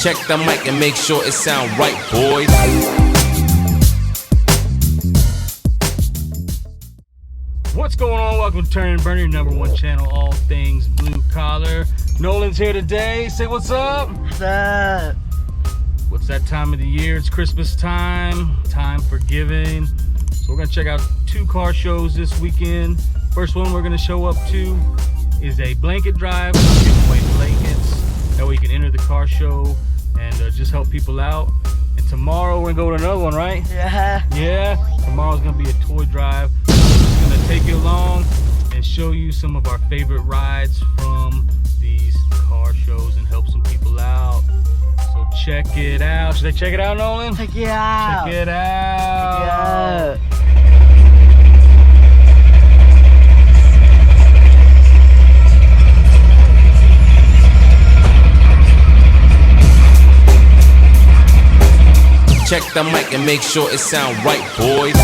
Check the mic and make sure it sound right, boys. What's going on? Welcome to Turnin and Burnin, your #1 channel, all things blue collar. Nolan's here today. Say what's up. What's up? What's that time of the year? It's Christmas time for giving. So we're gonna check out 2 car shows this weekend. First one we're gonna show up to is a blanket drive. We're giving away blankets. That way you can enter the car show and just help people out. And tomorrow we're gonna go to another one, right? Yeah. Yeah. Tomorrow's gonna be a toy drive. We're just gonna take you along and show you some of our favorite rides from these car shows and help some people out. So check it out. Should I check it out, Nolan? Check it out. Check it out. Yeah. Check the mic and make sure it sound right, boys.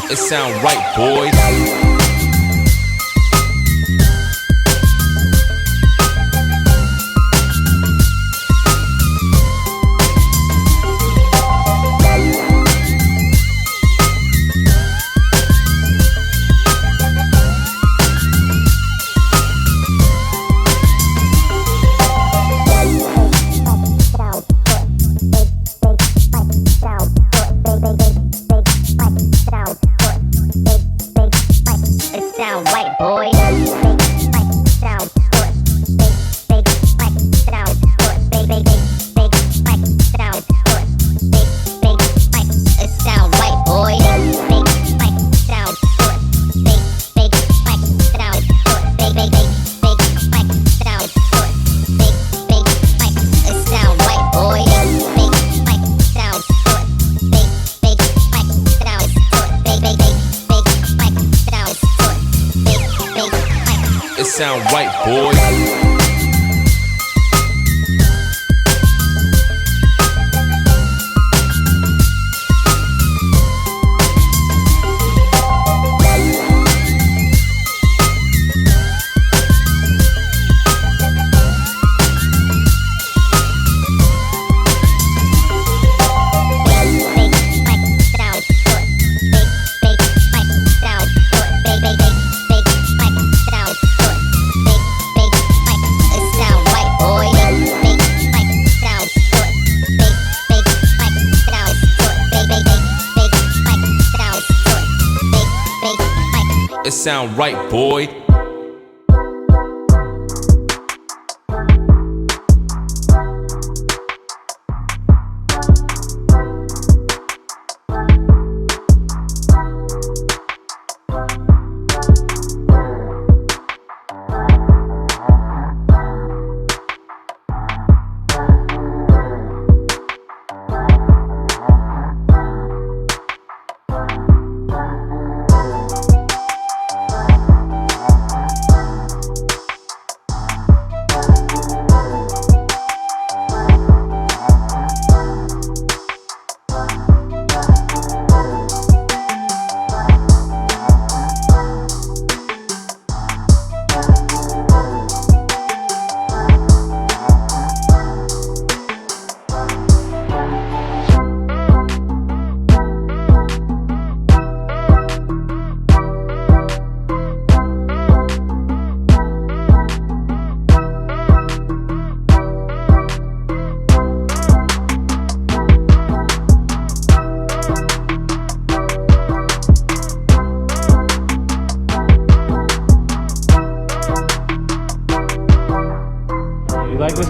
It sound right, boys. It sound right, boys. It sound right, boy.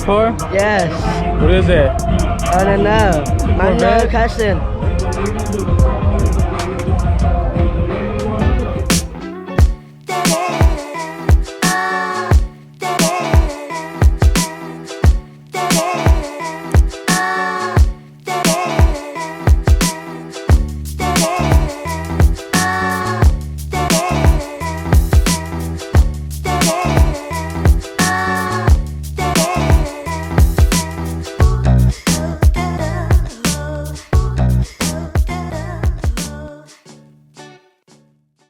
car? Yes. What is that? I don't know. My Corvette? cousin.